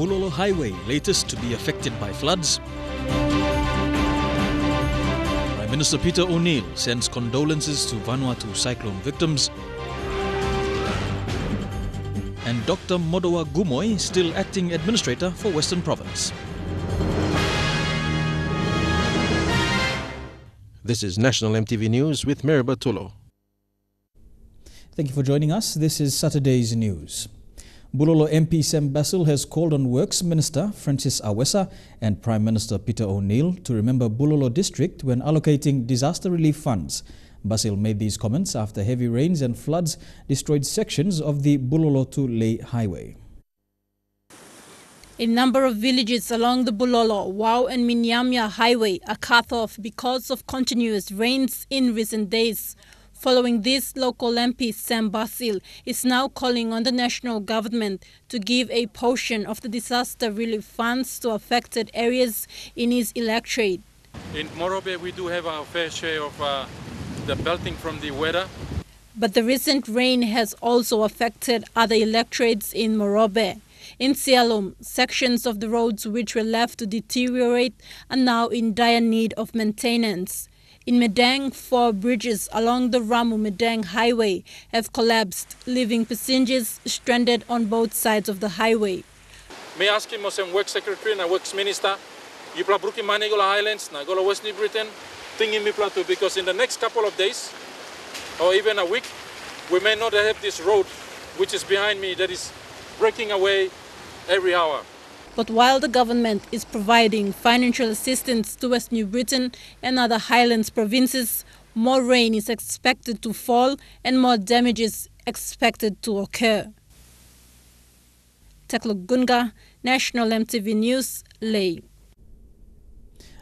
Bulolo Highway latest to be affected by floods. Prime Minister Peter O'Neill sends condolences to Vanuatu Cyclone victims. And Dr. Modulo Gumoi still acting administrator for Western Province. This is National EMTV News with Mary Bartolo. Thank you for joining us. This is Saturday's news. Bulolo MP Sam Basil has called on Works Minister Francis Awesa and Prime Minister Peter O'Neill to remember Bulolo district when allocating disaster relief funds. Basil made these comments after heavy rains and floods destroyed sections of the Bulolo to Leh highway. A number of villages along the Bulolo, Wau and Minyamya highway are cut off because of continuous rains in recent days. Following this, local MP Sam Basil is now calling on the national government to give a portion of the disaster relief funds to affected areas in his electorate. In Morobe, we do have our fair share of the belting from the weather. But the recent rain has also affected other electorates in Morobe. In Sialum, sections of the roads which were left to deteriorate are now in dire need of maintenance. In Medang, 4 bridges along the Ramu-Medang highway have collapsed, leaving passengers stranded on both sides of the highway. May I ask him, as Works Secretary and Works Minister, you plan to money go to Highlands, na go to West New Britain, thinking me plan to, because in the next couple of days, or even a week, we may not have this road, which is behind me, that is breaking away every hour. But while the government is providing financial assistance to West New Britain and other Highlands provinces, more rain is expected to fall and more damages expected to occur. Tekluk Gunga, National EMTV News, Leh.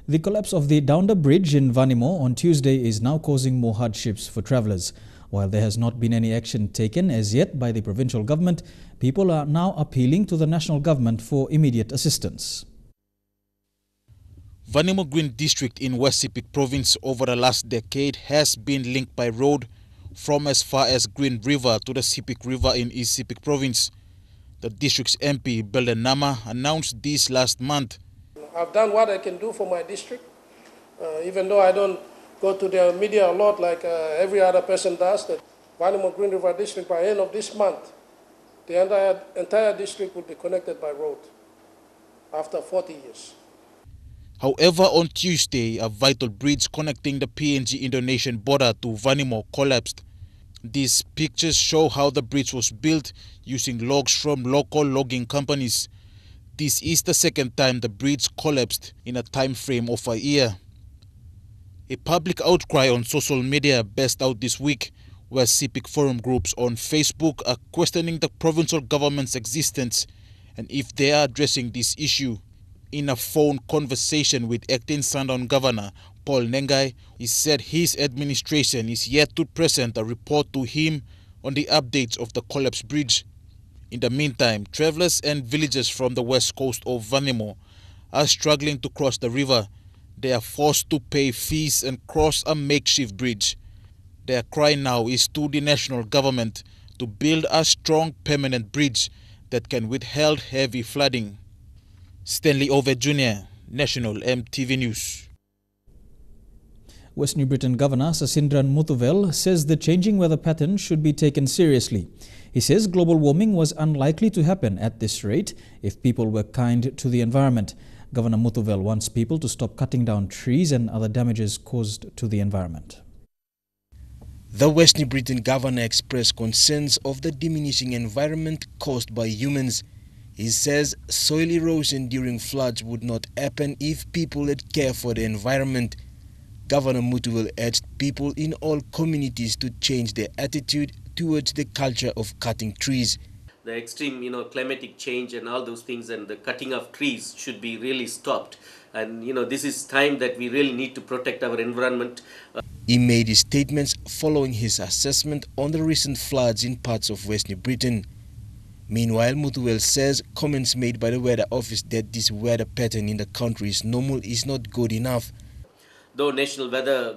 The collapse of the Downder Bridge in Vanimo on Tuesday is now causing more hardships for travellers. While there has not been any action taken as yet by the provincial government, people are now appealing to the national government for immediate assistance. Vanimo Green District in West Sepik Province over the last decade has been linked by road from as far as Green River to the Sepik River in East Sepik Province. The district's MP, Belden Nama, announced this last month. I've done what I can do for my district, even though I don't go to the media a lot like every other person does. That Vanimo Green River District, by the end of this month, the entire district will be connected by road after 40 years. However, on Tuesday, a vital bridge connecting the PNG-Indonesian border to Vanimo collapsed. These pictures show how the bridge was built using logs from local logging companies. This is the second time the bridge collapsed in a time frame of a year. A public outcry on social media burst out this week, where Sepik forum groups on Facebook are questioning the provincial government's existence and if they are addressing this issue. In a phone conversation with acting Sandown Governor Paul Nengai, he said his administration is yet to present a report to him on the updates of the collapsed bridge. In the meantime, travellers and villagers from the west coast of Vanimo are struggling to cross the river. They are forced to pay fees and cross a makeshift bridge. Their cry now is to the national government to build a strong permanent bridge that can withhold heavy flooding. Stanley Ove Jr., National EMTV News. West New Britain Governor Sasindran Muthuvel says the changing weather pattern should be taken seriously. He says global warming was unlikely to happen at this rate if people were kind to the environment. Governor Muthuvel wants people to stop cutting down trees and other damages caused to the environment. The West New Britain governor expressed concerns of the diminishing environment caused by humans. He says soil erosion during floods would not happen if people had care for the environment. Governor Muthuvel urged people in all communities to change their attitude towards the culture of cutting trees. The extreme, climatic change and all those things and the cutting of trees should be really stopped. And, this is time that we really need to protect our environment. He made his statements following his assessment on the recent floods in parts of West New Britain. Meanwhile, Muthuvel says comments made by the Weather Office that this weather pattern in the country is normal is not good enough. though National Weather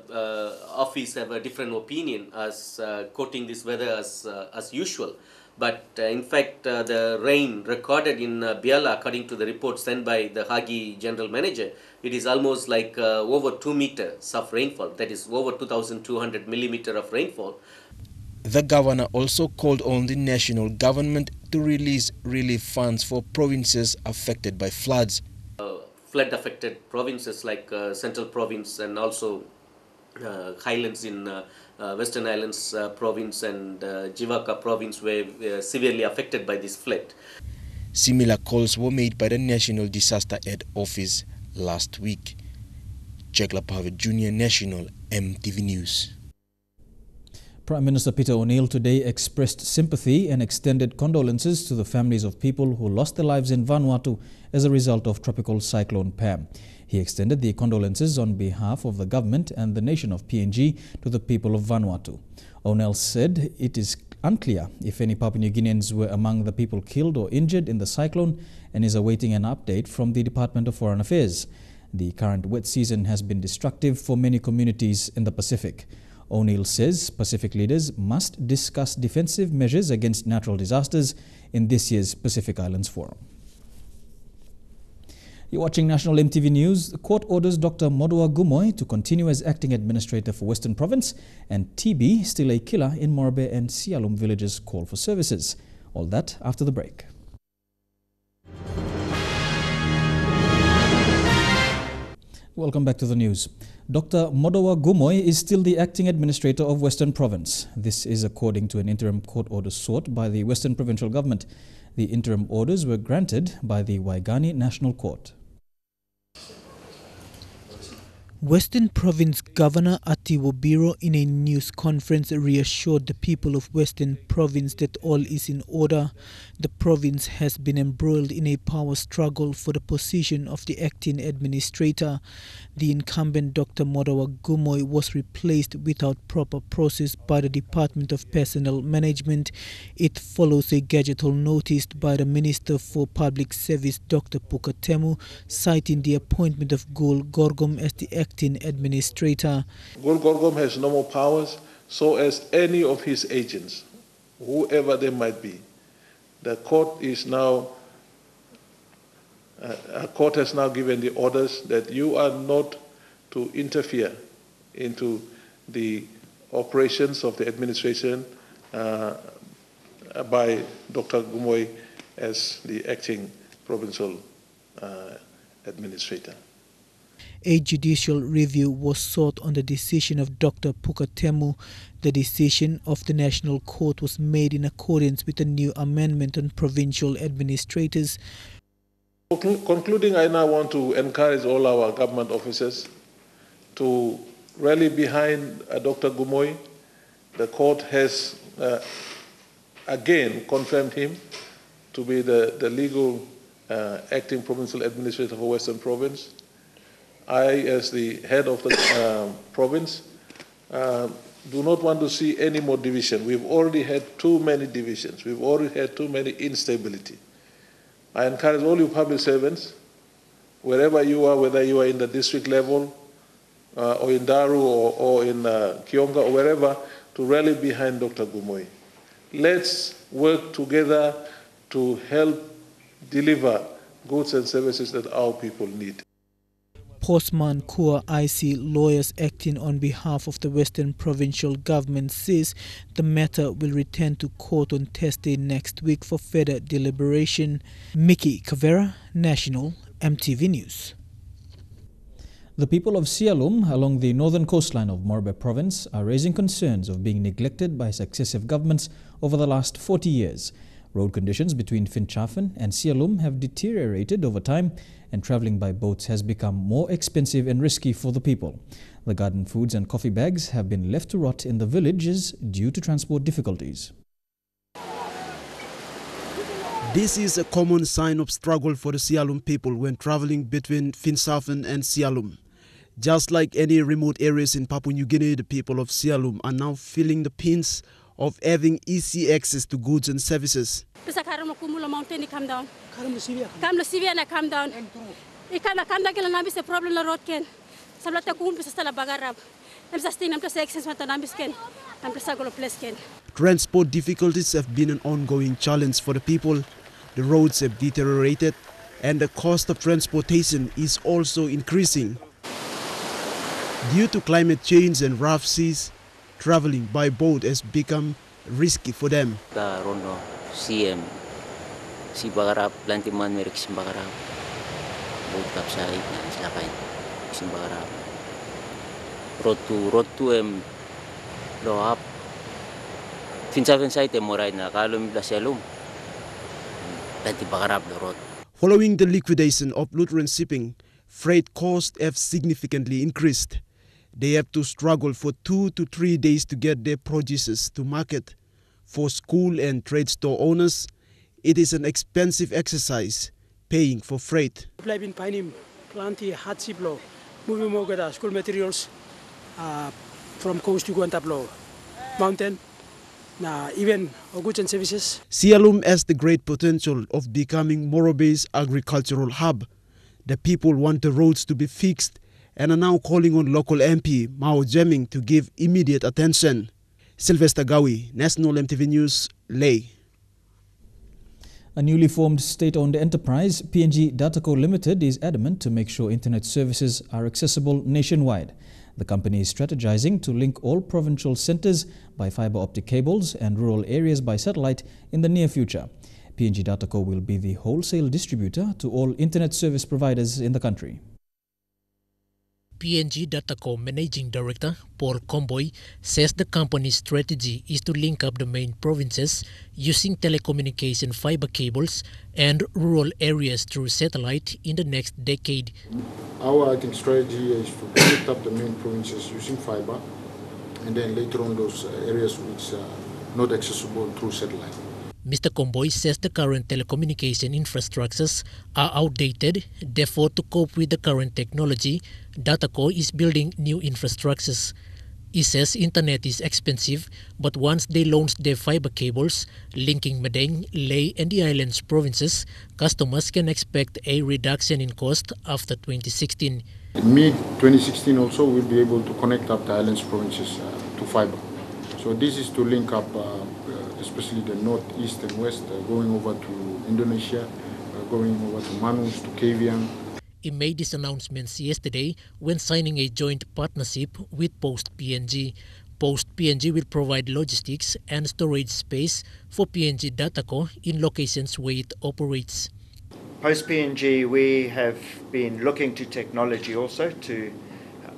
Office have a different opinion as quoting this weather as usual. But in fact, the rain recorded in Biala, according to the report sent by the Hagi General Manager, it is almost like over 2 meters of rainfall. That is over 2,200 millimeters of rainfall. The governor also called on the national government to release relief funds for provinces affected by floods. Flood-affected provinces like Central Province and also highlands in Western Islands Province and Jivaka Province were severely affected by this flood. Similar calls were made by the National Disaster Aid Office last week. Jack Lapave Jr., National EMTV News. Prime Minister Peter O'Neill today expressed sympathy and extended condolences to the families of people who lost their lives in Vanuatu as a result of Tropical Cyclone Pam. He extended the condolences on behalf of the government and the nation of PNG to the people of Vanuatu. O'Neill said it is unclear if any Papua New Guineans were among the people killed or injured in the cyclone and is awaiting an update from the Department of Foreign Affairs. The current wet season has been destructive for many communities in the Pacific. O'Neill says Pacific leaders must discuss defensive measures against natural disasters in this year's Pacific Islands Forum. You're watching National EMTV News. The court orders Dr. Modulo Gumoi to continue as acting administrator for Western Province, and TB, still a killer in Morobe and Sialum villages, call for services. All that after the break. Welcome back to the news. Dr. Modulo Gumoi is still the acting administrator of Western Province. This is according to an interim court order sought by the Western Provincial Government. The interim orders were granted by the Waigani National Court. Western Province Governor Ati Wobiro in a news conference reassured the people of Western Province that all is in order. The province has been embroiled in a power struggle for the position of the acting administrator. The incumbent Dr. Modulo Gumoi was replaced without proper process by the Department of Personnel Management. It follows a gadgetal notice by the Minister for Public Service Dr. Pukatemu, citing the appointment of Gul Gorgom as the acting administrator. Gul Gorgom has no more powers, so as any of his agents, whoever they might be. The court is now, a court has now given the orders that you are not to interfere into the operations of the administration by Dr. Gumoi as the acting provincial administrator. A judicial review was sought on the decision of Dr. Pukatemu. The decision of the National Court was made in accordance with the new amendment on provincial administrators. Concluding, I now want to encourage all our government officers to rally behind Dr. Gumoi. The court has again confirmed him to be the legal acting provincial administrator for Western Province. I, as the head of the province, do not want to see any more division. We've already had too many divisions. We've already had too many instability. I encourage all you public servants, wherever you are, whether you are in the district level, or in Daru, or in Kionga, or wherever, to rally behind Dr. Gumoi. Let's work together to help deliver goods and services that our people need. Postman Kua IC lawyers acting on behalf of the Western Provincial Government says the matter will return to court on Thursday next week for further deliberation. Mickey Cavera, National EMTV News. The people of Sialum along the northern coastline of Morobe Province are raising concerns of being neglected by successive governments over the last 40 years. Road conditions between Finchafen and Sialum have deteriorated over time, and travelling by boats has become more expensive and risky for the people. The garden foods and coffee bags have been left to rot in the villages due to transport difficulties. This is a common sign of struggle for the Sialum people when travelling between Finchafen and Sialum. Just like any remote areas in Papua New Guinea, the people of Sialum are now feeling the pinch of having easy access to goods and services. Mountain come down. Come the Siviana come down. It come down the road can. Transport difficulties have been an ongoing challenge for the people. The roads have deteriorated and the cost of transportation is also increasing. Due to climate change and rough seas, traveling by boat has become risky for them. CM si bagarap planti man merik si bagarap boat kapsay silakain si bagarap road to lo up finsa te moray na kalum blaselum planti bagarap the road. Following the liquidation of Lutheran shipping, freight costs have significantly increased. They have to struggle for 2 to 3 days to get their produces to market. For school and trade store owners, it is an expensive exercise, paying for freight. Plenty hardship moving school materials from coast to Guantaplo mountain, even goods and services. Sialum has the great potential of becoming Morobe's agricultural hub. The people want the roads to be fixed and are now calling on local MP Mao Jeming to give immediate attention. Sylvester Gawi, National MTV News, Leh. A newly formed state-owned enterprise, PNG Dataco Limited, is adamant to make sure internet services are accessible nationwide. The company is strategizing to link all provincial centers by fiber optic cables and rural areas by satellite in the near future. PNG Dataco will be the wholesale distributor to all internet service providers in the country. PNG Dataco Managing Director Paul Comboy says the company's strategy is to link up the main provinces using telecommunication fiber cables and rural areas through satellite in the next decade. Our strategy is to connect up the main provinces using fiber, and then later on those areas which are not accessible through satellite. Mr. Comboy says the current telecommunication infrastructures are outdated. Therefore, to cope with the current technology, Dataco is building new infrastructures. He says internet is expensive, but once they launch their fiber cables linking Madang, Leh and the islands provinces, customers can expect a reduction in cost after 2016. In mid-2016 also we'll be able to connect up the islands provinces to fiber. So this is to link up especially the north, east and west, going over to Indonesia, going over to Manus, to Kavieng. He made these announcements yesterday when signing a joint partnership with Post PNG. Post PNG will provide logistics and storage space for PNG Dataco in locations where it operates. Post PNG, we have been looking to technology also to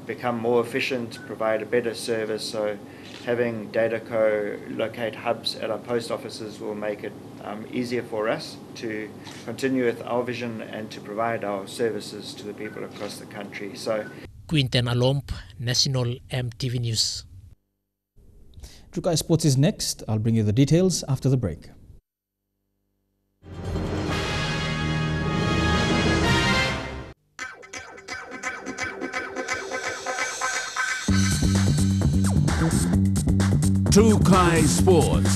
become more efficient, provide a better service. So having Dataco locate hubs at our post offices will make it easier for us to continue with our vision and to provide our services to the people across the country. So, Quinten Alomp, National MTV News. Trukai Sports is next. I'll bring you the details after the break. Trukai Sports.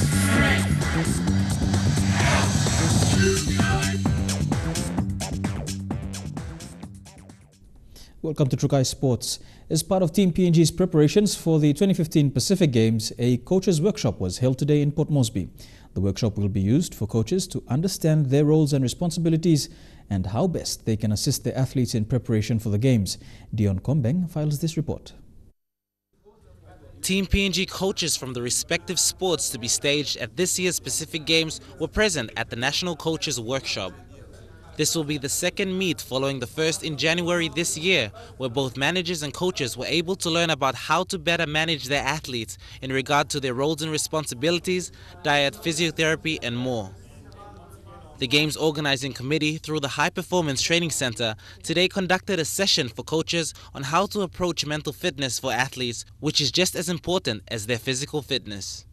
Welcome to Trukai Sports. As part of Team PNG's preparations for the 2015 Pacific Games, a coaches workshop was held today in Port Moresby. The workshop will be used for coaches to understand their roles and responsibilities and how best they can assist their athletes in preparation for the Games. Dion Kombeng files this report. Team PNG coaches from the respective sports to be staged at this year's Pacific Games were present at the National Coaches Workshop. This will be the second meet following the first in January this year, where both managers and coaches were able to learn about how to better manage their athletes in regard to their roles and responsibilities, diet, physiotherapy, and more. The Games Organizing Committee, through the High Performance Training Center, today conducted a session for coaches on how to approach mental fitness for athletes, which is just as important as their physical fitness.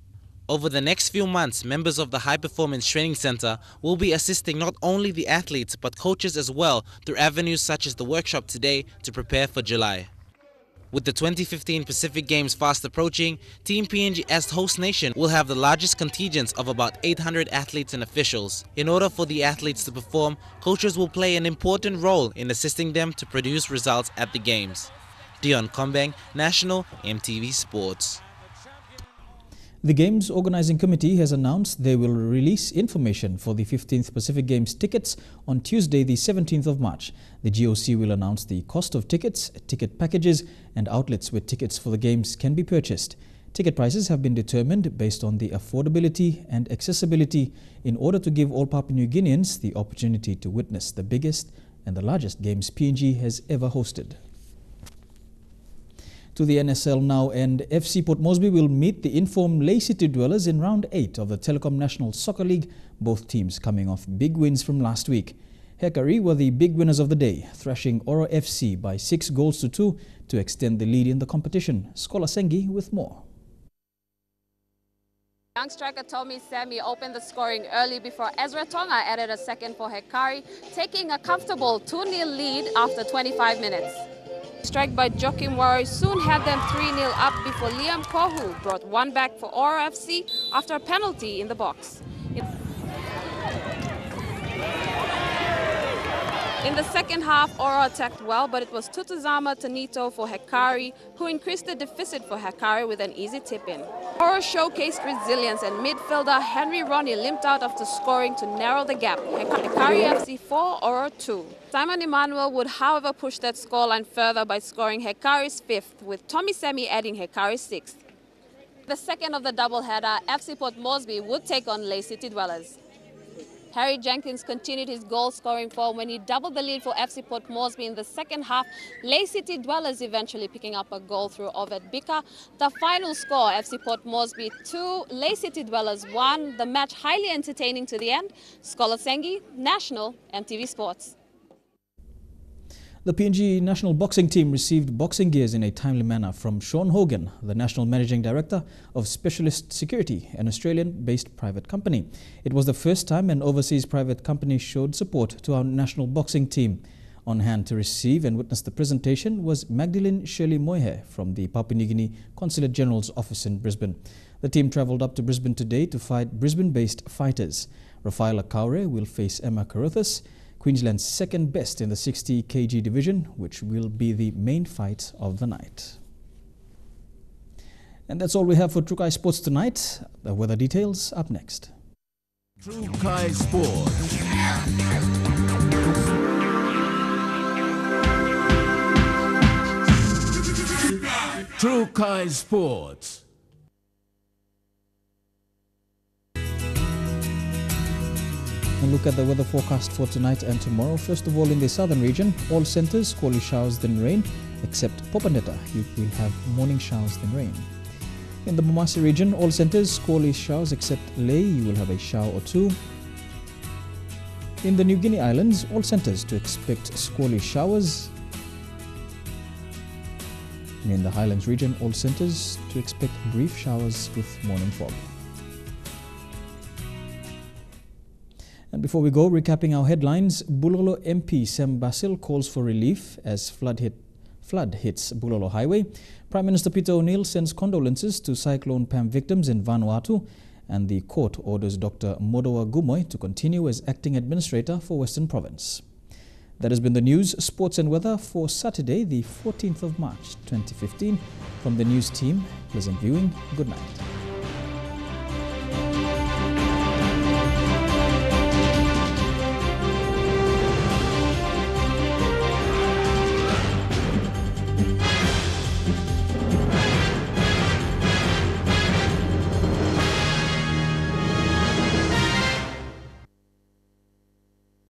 Over the next few months, members of the High Performance Training Center will be assisting not only the athletes but coaches as well through avenues such as the workshop today to prepare for July. With the 2015 Pacific Games fast approaching, Team PNG as host nation will have the largest contingents of about 800 athletes and officials. In order for the athletes to perform, coaches will play an important role in assisting them to produce results at the Games. Dion Kombeng, National EMTV Sports. The Games Organizing Committee has announced they will release information for the 15th Pacific Games tickets on Tuesday, the 17th of March. The GOC will announce the cost of tickets, ticket packages, and outlets where tickets for the Games can be purchased. Ticket prices have been determined based on the affordability and accessibility in order to give all Papua New Guineans the opportunity to witness the biggest and the largest Games PNG has ever hosted. To the NSL now, and FC Port Moresby will meet the informed Lay City Dwellers in round 8 of the Telecom National Soccer League, both teams coming off big wins from last week. Hekari were the big winners of the day, thrashing Oro FC by 6 goals to 2 to extend the lead in the competition. Skola Sengi with more. Young striker Tommy Semi opened the scoring early before Ezra Tonga added a second for Hekari, taking a comfortable 2-0 lead after 25 minutes. Strike by Joachim Warri soon had them 3-0 up before Liam Kohu brought one back for Oro FC after a penalty in the box. In the second half, Oro attacked well, but it was Tutuzama Tanito for Hekari who increased the deficit for Hekari with an easy tip-in. Oro showcased resilience and midfielder Henry Ronnie limped out after scoring to narrow the gap. Hekari FC 4, Oro 2. Simon Emmanuel would, however, push that scoreline further by scoring Hekari's 5th, with Tommy Semi adding Hekari's 6th. The second of the doubleheader, FC Port Moresby would take on Lay City Dwellers. Harry Jenkins continued his goal-scoring form when he doubled the lead for FC Port Moresby in the second half. Lay City Dwellers eventually picking up a goal through Oved Bika. The final score, FC Port Moresby 2, Lay City Dwellers 1. The match highly entertaining to the end. Skola Sengi, National EMTV Sports. The PNG national boxing team received boxing gears in a timely manner from Sean Hogan, the National Managing Director of Specialist Security, an Australian-based private company. It was the first time an overseas private company showed support to our national boxing team. On hand to receive and witness the presentation was Magdalene Shirley Moyhe from the Papua New Guinea Consulate General's office in Brisbane. The team travelled up to Brisbane today to fight Brisbane-based fighters. Rafaela Kaure will face Emma Carothas, Queensland's second best in the 60 kg division, which will be the main fight of the night. And that's all we have for Trukai Sports tonight. The weather details up next. Trukai Sports. Trukai Sports. And look at the weather forecast for tonight and tomorrow. First of all, in the southern region, all centres, squally showers then rain, except Popaneta. You will have morning showers then rain. In the Momasi region, all centres, squally showers except Ley. You will have a shower or two. In the New Guinea Islands, all centres to expect squally showers. And in the Highlands region, all centres to expect brief showers with morning fog. And before we go, recapping our headlines, Bulolo MP Sam Basil calls for relief as flood hits Bulolo Highway. Prime Minister Peter O'Neill sends condolences to Cyclone Pam victims in Vanuatu. And the court orders Dr. Modulo Gumoi to continue as acting administrator for Western Province. That has been the news, sports and weather for Saturday, the 14th of March 2015. From the news team, pleasant viewing. Good night.